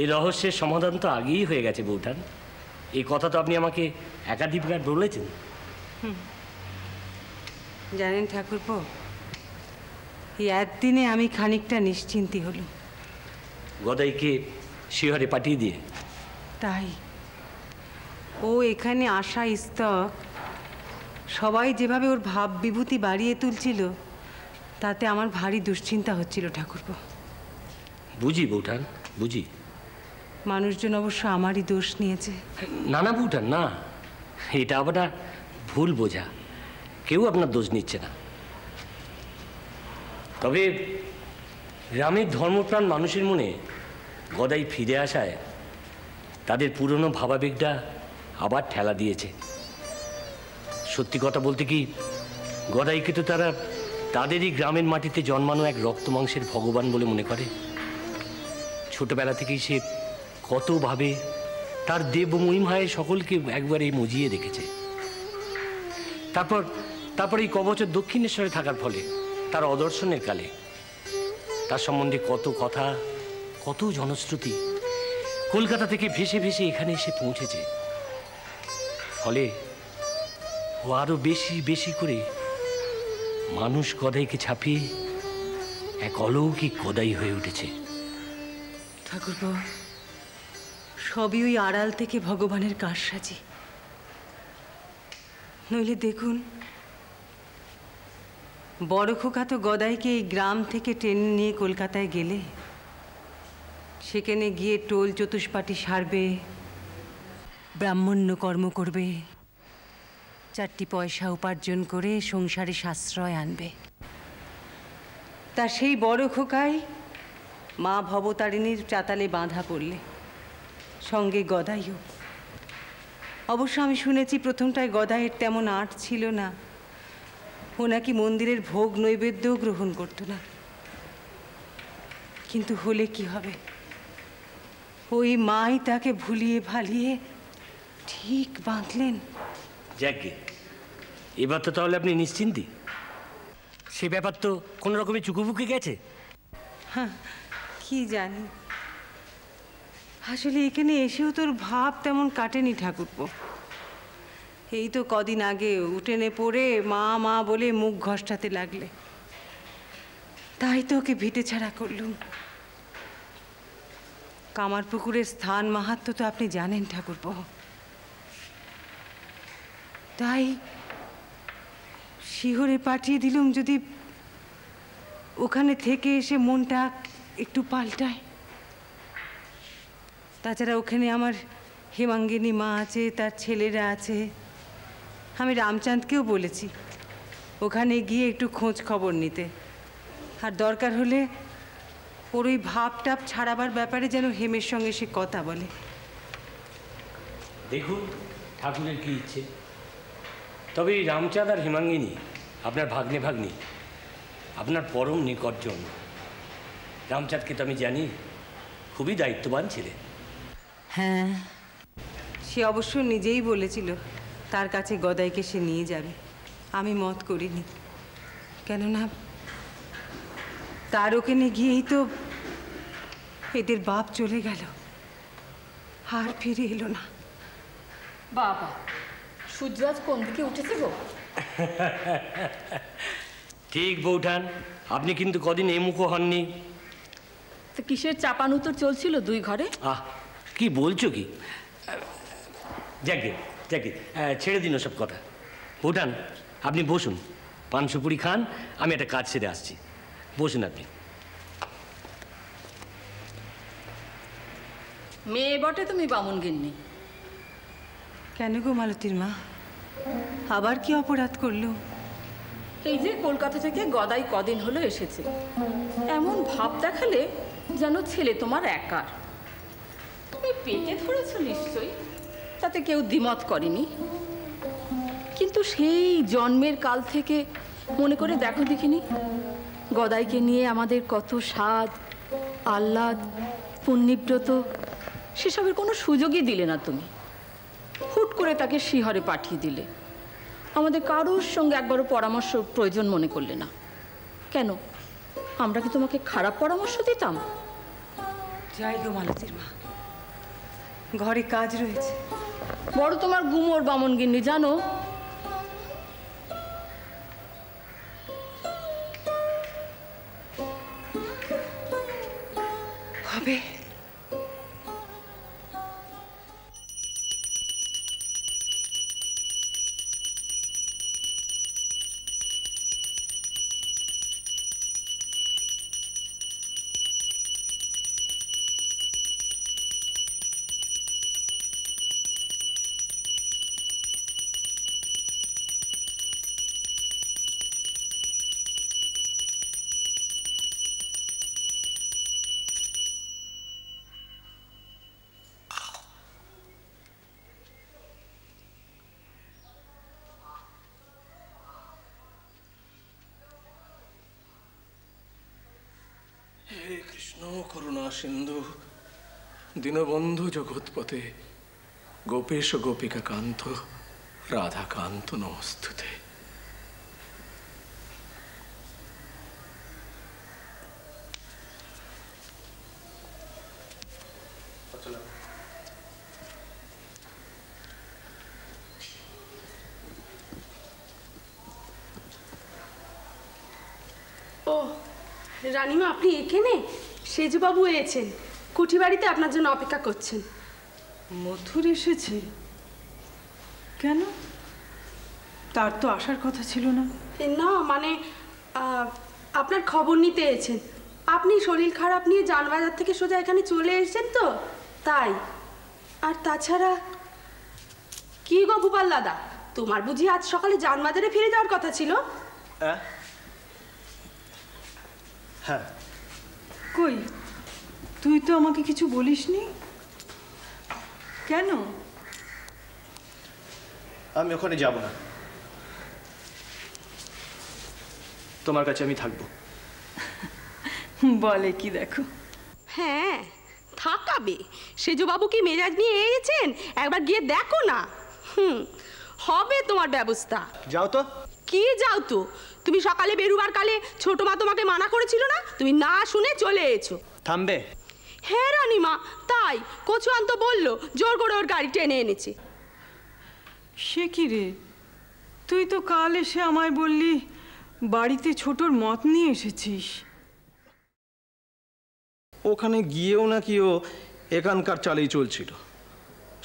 এই রহস্যের সমাধান তো আগেই হয়ে গেছে বৌঠান। এই কথা তো আপনি আমাকে একাধিকবার বলেছেন। জানেন ঠাকুরপো, এই একদিনে আমি খানিকটা নিশ্চিন্তি হলো। গদাইকে শিহরে পাঠিয়ে দিয়ে? তাই ও এখানে আসা স্তক সবাই যেভাবে ওর ভাব বিভূতি বাড়িয়ে তুলছিল, তাতে আমার ভারী দুশ্চিন্তা হচ্ছিল ঠাকুরপো। বুঝি বৌঠান, বুঝি। মানুষজন অবশ্য আমারই দোষ নিয়েছে। না না বৌঠান, না, এটা আবার ভুল বোঝা। কেউ আপনার দোষ নিচ্ছে না। তবে গ্রামের ধর্মপ্রাণ মানুষের মনে গদাই ফিরে আসায় তাদের পুরনো ভাবাবেগটা আবার ঠেলা দিয়েছে। সত্যি কথা বলতে কি, গদাইকে তো তারা তাদেরই গ্রামের মাটিতে জন্মানো এক রক্ত মাংসের ভগবান বলে মনে করে। ছোটবেলা থেকেই সে কতভাবে তার দেব মহিমায় সকলকে একবারে মজিয়ে রেখেছে। তারপর এই কবছর দক্ষিণেশ্বরে থাকার ফলে তার অদর্শনের কালে তার সম্বন্ধে কত কথা, কত জনশ্রুতি কলকাতা থেকে ভেসে ভেসে এখানে এসে পৌঁছেছে। ফলে ও আরো বেশি বেশি করে মানুষ গদাইকে ছাপিয়ে এক অলৌকিক গদাই হয়ে উঠেছে। ঠাকুরপো, সবই ওই আড়াল থেকে ভগবানের কারসাজি। নইলে দেখুন, বড় খোকা তো গদাইকে এই গ্রাম থেকে টেনে নিয়ে কলকাতায় গেলে সেখানে গিয়ে টোল চতুষ্পাটি সারবে, ব্রাহ্মণ্য কর্ম করবে, 4টি পয়সা উপার্জন করে সংসারে সাশ্রয় আনবে। তা সেই বড় খোকাই মা ভবতারিণীর চাতালে বাঁধা পড়লে, সঙ্গে গদাইও। অবশ্য আমি শুনেছি প্রথমটায় গদাইয়ের তেমন আঁট ছিল না। ও নাকি মন্দিরের ভোগ নৈবেদ্যও গ্রহণ করত না। কিন্তু হলে কি হবে, ওই মাই তাকে ভুলিয়ে ভালিয়ে ঠিক বাঁধলেন। যাকে এবার তো তাহলে আপনি নিশ্চিন্তি? সে ব্যাপার তো কোনো রকমে চুকুবুকে গেছে। হ্যাঁ, কি জানি, আসলে এখানে এসেও তোর ভাব তেমন কাটেনি ঠাকুরপো। এই তো কদিন আগে উঠেনে পড়ে মা মা বলে মুখ ঘষ্টাতে লাগলে, তাই তো ওকে ভিটে ছাড়া করলুম। কামারপুকুরের স্থান মাহাত্ম্য তো আপনি জানেন ঠাকুরপো। তাই শিহরে পাঠিয়ে দিলুম, যদি ওখানে থেকে এসে মনটা একটু পাল্টায়। তাছাড়া ওখানে আমার হেমাঙ্গিনী মা আছে, তার ছেলেরা আছে। আমি রামচাঁদকেও বলেছি ওখানে গিয়ে একটু খোঁজ খবর নিতে, আর দরকার হলে ওর ওই ভাবটাপ ছাড়াবার ব্যাপারে যেন হেমের সঙ্গে সে কথা বলে। দেখুন ঠাকুরের কি ইচ্ছে। তবে এই রামচাঁদ আর হেমাঙ্গিনী আপনার ভাগ্নি, আপনার পরম নিকটজন। রামচাঁদকে তো আমি জানি, খুবই দায়িত্ববান ছেলে। হ্যাঁ, সে অবশ্য নিজেই বলেছিল তার কাছে গদাইকে সে নিয়ে যাবে। আমি মত করিনি, কেননা তার ওখানে গিয়েই তো এদের বাপ চলে গেল, আর ফিরে এলো না। বাবা, সূর্য আজ কোন দিকে উঠেছে গো? ঠিক বৌঠান, আপনি কিন্তু কদিন এমুখো হননি। তো কিসের চাপানুতর চলছিল দুই ঘরে? কি বলছো কি? যাকে ছেড়ে দিন সব কথা। বৌঠান, আপনি বসুন, পান সুপুরি খান, আমি একটা কাজ সেরে আসছি। বসুন আপনি। মেয়ে বটে তুমি বামুন গিন্নি। কেন গো মালতীর মা, আবার কি অপরাধ করলো? এই যে কলকাতা থেকে গদাই কদিন হলো এসেছে, এমন ভাব দেখালে যেন ছেলে তোমার একার। তুমি পেটে ধরেছ নিশ্চয়ই, তাতে কেউ দ্বিমত করেনি। কিন্তু সেই জন্মের কাল থেকে মনে করে দেখো দেখিনি, গদাইকে নিয়ে আমাদের কত স্বাদ, আহ্লাদ, পুণ্যব্রত, সেসবের কোনো সুযোগই দিলে না তুমি। হুট করে তাকে শিহরে পাঠিয়ে দিলে, আমাদের কারোর সঙ্গে একবারও পরামর্শ প্রয়োজন মনে করলে না। কেন, আমরা কি তোমাকে খারাপ পরামর্শ দিতাম? যাই গো মালতীর মা, ঘরে কাজ রয়েছে। বড় তোমার গুমোর বামনগিন্নি জানো। হবে। হে কৃষ্ণ করুণা সিন্ধু দীনবন্ধু জগৎপতে গোপেশ গোপিকা কান্ত রাধাকান্ত নমস্তুতে। ও রানীমা, আপনি এখানে? সেজুবাবু এসেছেন, কুঠি বাড়িতে আপনার জন্য অপেক্ষা করছেন। মথুর এসেছে কেন? তার তো আসার কথা ছিল না। না মানে আপনার খবর নিতে এসেছেন। আপনি শরীর খারাপ নিয়ে জানবাজার থেকে সোজা এখানে চলে এসেছেন তো তাই। আর তাছাড়া কি গো গোপাল দাদা, তোমার বুঝি আজ সকালে জানবাজারে ফিরে যাওয়ার কথা ছিল? হ্যাঁ। কই, তুই তো আমাকে কিছু বলিসনি কেন? আমি ওখানে যাব না, তোমার কাছে আমি থাকবো। বলে কি দেখো। হ্যাঁ থাকাবে। সেজুবাবু কি মেজাজ নিয়ে এসেছেন, একবার গিয়ে দেখো না। হবে তোমার ব্যবস্থা। যাও তো। কি যাও তো? তুমি সকালে বেরুবার কালে ছোট মা তোমাকে মানা করেছিল না? তুমি না শুনে চলে এসো। থামবে? হ্যাঁ রানীমা, তাই কচুয়ান তো বললো জোর করে ওর গাড়ি টেনে এনেছে। সে কি রে, তুই তো কাল এসে আমায় বললি বাড়িতে ছোটর মত নিয়ে এসেছিস। ওখানে গিয়েও নাকি ও এখানকার চালেই চলছিল,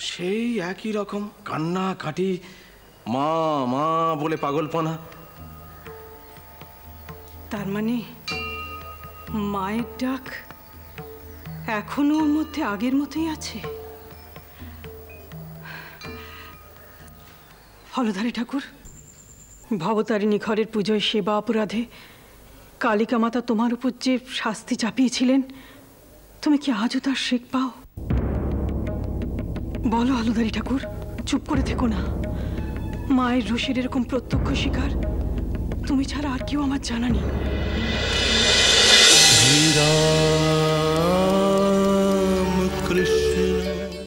সেই একই রকম কান্না কাটি, মা মা বলে পাগলপনা। তার মানে মায়ের ডাক এখনো ওর মধ্যে আগের মতোই আছে। হলধারী ঠাকুর, ভবতারিণী ঘরের পুজোয় সেবা অপরাধে কালিকা মাতা তোমার উপর যে শাস্তি চাপিয়েছিলেন, তুমি কি আজও তার শেক পাও? বলো হলধারী ঠাকুর, চুপ করে থেকো না। মায়ের রশির এরকম প্রত্যক্ষ শিকার তুমি ছাড়া আর কেউ আমার জানা নেই। রাম কৃষ্ণ